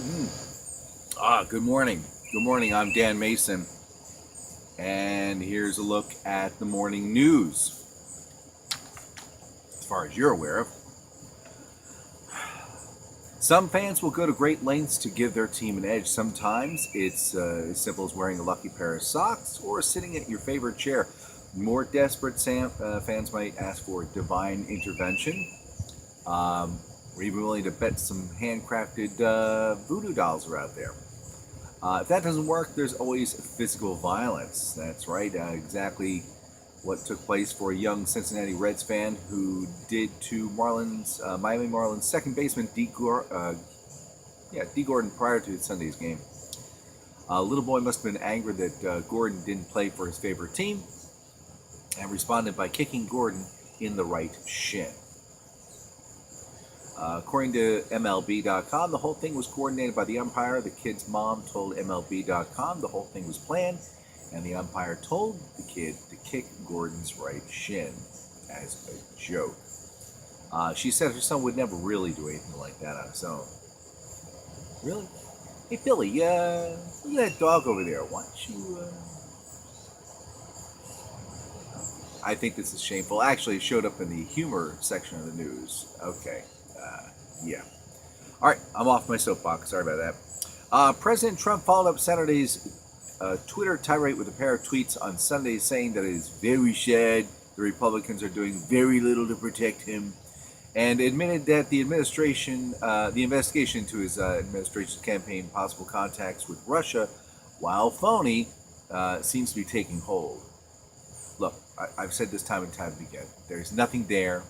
Good morning. Good morning. I'm Dan Mayson, and here's a look at the morning news. As far as you're aware of, some fans will go to great lengths to give their team an edge. Sometimes it's as simple as wearing a lucky pair of socks or sitting at your favorite chair. More desperate fans might ask for divine intervention. Or even willing to bet some handcrafted voodoo dolls are out there. If that doesn't work, there's always physical violence. That's right, exactly what took place for a young Cincinnati Reds fan who did to Miami Marlins second baseman D. Gordon prior to Sunday's game. Little boy must have been angry that Gordon didn't play for his favorite team and responded by kicking Gordon in the right shin. According to MLB.com, the whole thing was coordinated by the umpire. The kid's mom told MLB.com the whole thing was planned, and the umpire told the kid to kick Gordon's right shin as a joke. She said her son would never really do anything like that on his own. Really? Hey, Billy, look at that dog over there. Why don't you... I think this is shameful. Actually, it showed up in the humor section of the news. Okay. Yeah. All right, I'm off my soapbox. Sorry about that. President Trump followed up Saturday's Twitter tirade with a pair of tweets on Sunday saying that it is very sad the Republicans are doing very little to protect him, and admitted that the investigation into his administration's campaign possible contacts with Russia, while phony, seems to be taking hold. Look, I've said this time and time again. There's nothing there.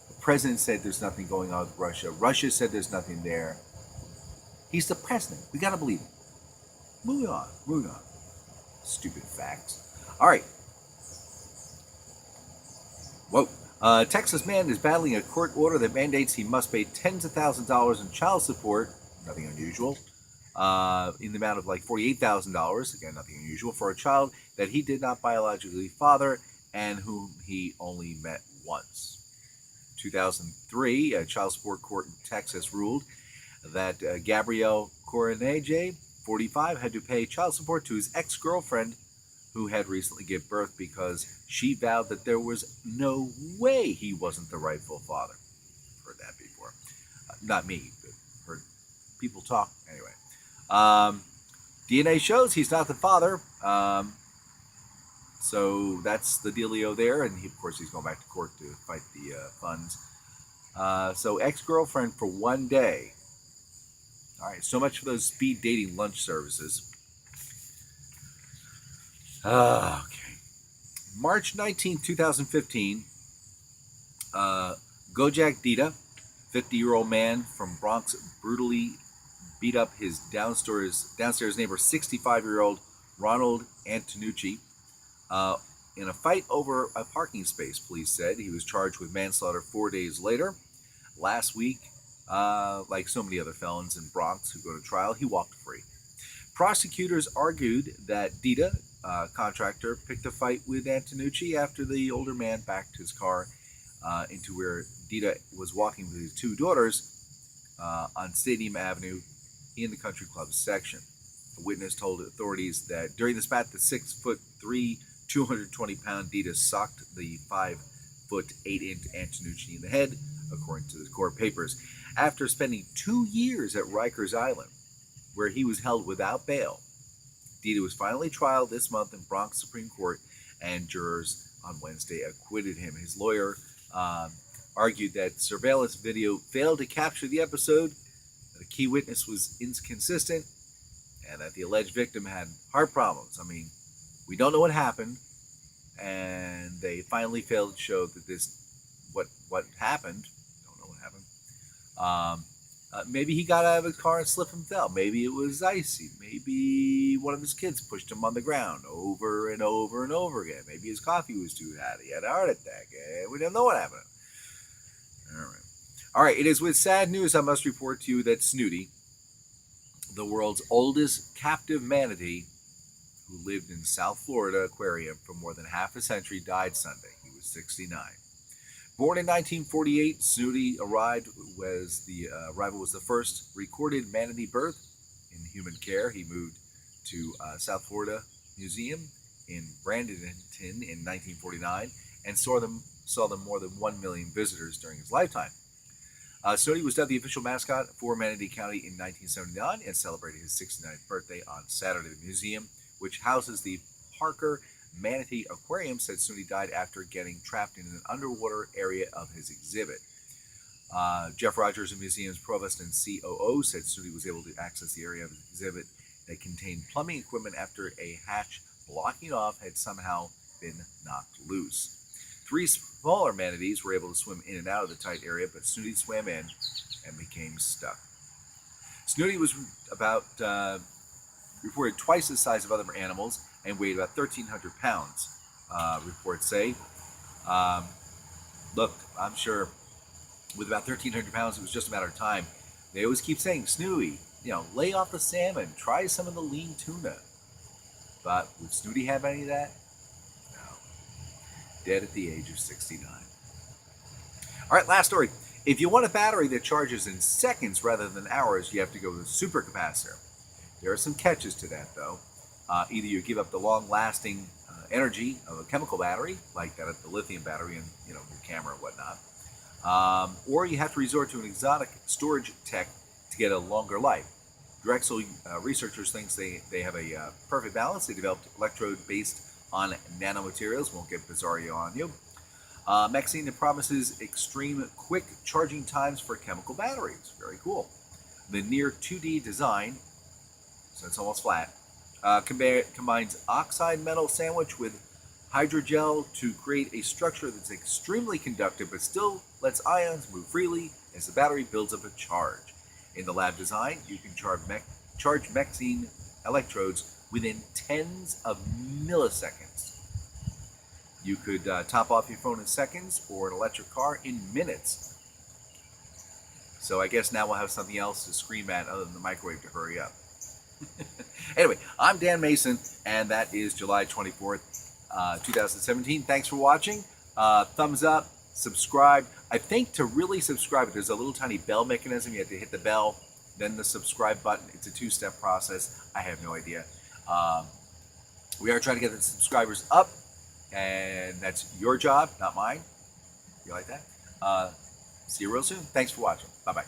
The president said there's nothing going on with Russia. Russia said there's nothing there. He's the president. We gotta believe him. Moving on. Stupid facts. All right. Whoa. A Texas man is battling a court order that mandates he must pay tens of thousands of dollars in child support. Nothing unusual. In the amount of like $48,000. Again, nothing unusual for a child that he did not biologically father and whom he only met once. 2003, a child support court in Texas ruled that Gabrielle Coroneje, 45, had to pay child support to his ex-girlfriend who had recently given birth because she vowed that there was no way he wasn't the rightful father. Heard that before. Not me, but heard people talk. Anyway. DNA shows he's not the father. So that's the dealio there. And of course, he's going back to court to fight the funds. So ex-girlfriend for one day. All right, so much for those speed dating lunch services. Okay. March 19th, 2015, Gojak Dita, 50-year-old man from Bronx, brutally beat up his downstairs neighbor, 65-year-old Ronald Antonucci, in a fight over a parking space, police said. He was charged with manslaughter 4 days later. Last week, like so many other felons in Bronx who go to trial, he walked free. Prosecutors argued that Dita, contractor, picked a fight with Antonucci after the older man backed his car into where Dita was walking with his two daughters on Stadium Avenue in the country club section. A witness told authorities that during the spat, the 6'3", 220-pound Dita socked the 5'8" Antonucci in the head, according to the court papers. After spending 2 years at Rikers Island, where he was held without bail, Dita was finally tried this month in Bronx Supreme Court, and jurors on Wednesday acquitted him. His lawyer argued that surveillance video failed to capture the episode, that a key witness was inconsistent, and that the alleged victim had heart problems. I mean, we don't know what happened, and they finally failed to show that what happened. Don't know what happened. Maybe he got out of his car and slipped and fell. Maybe it was icy. Maybe one of his kids pushed him on the ground over and over and over again. Maybe his coffee was too hot. He had a heart attack. We don't know what happened. All right. It is with sad news I must report to you that Snooty, the world's oldest captive manatee, who lived in South Florida aquarium for more than half a century, died Sunday. He was 69. Born in 1948, Snooty arrival was the first recorded manatee birth. in human care. He moved to South Florida Museum in Bradenton in 1949 and saw them more than 1 million visitors during his lifetime. Snooty was dubbed the official mascot for Manatee County in 1979 and celebrated his 69th birthday on Saturday. The museum, which houses the Parker Manatee Aquarium, said Snooty died after getting trapped in an underwater area of his exhibit. Jeff Rogers, the museum's provost and COO, said Snooty was able to access the area of his exhibit that contained plumbing equipment after a hatch blocking off had somehow been knocked loose. 3 smaller manatees were able to swim in and out of the tight area, but Snooty swam in and became stuck. Snooty was reported twice the size of other animals and weighed about 1,300 pounds, reports say. Look, I'm sure with about 1,300 pounds, it was just a matter of time. They always keep saying, Snooty, lay off the salmon, try some of the lean tuna. But would Snooty have any of that? No. Dead at the age of 69. All right, last story. If you want a battery that charges in seconds rather than hours, you have to go with a supercapacitor. There are some catches to that, though. Either you give up the long-lasting energy of a chemical battery, like that of the lithium battery in your camera and whatnot, or you have to resort to an exotic storage tech to get a longer life. Drexel researchers think they have a perfect balance. They developed electrode based on nanomaterials. Won't get bizarre on you. Mayson promises extreme quick charging times for chemical batteries. Very cool. The near 2D design, so it's almost flat, combines oxide metal sandwich with hydrogel to create a structure that's extremely conductive but still lets ions move freely as the battery builds up a charge. In the lab design, you can charge Mayson electrodes within tens of milliseconds. You could top off your phone in seconds or an electric car in minutes. So I guess now we'll have something else to scream at other than the microwave to hurry up. Anyway, I'm Dan Mayson, and that is July 24th, 2017. Thanks for watching. Thumbs up, subscribe. I think to really subscribe, there's a little tiny bell mechanism. You have to hit the bell, then the subscribe button. It's a 2-step process. I have no idea. We are trying to get the subscribers up, and that's your job, not mine. You like that? See you real soon. Thanks for watching. Bye-bye.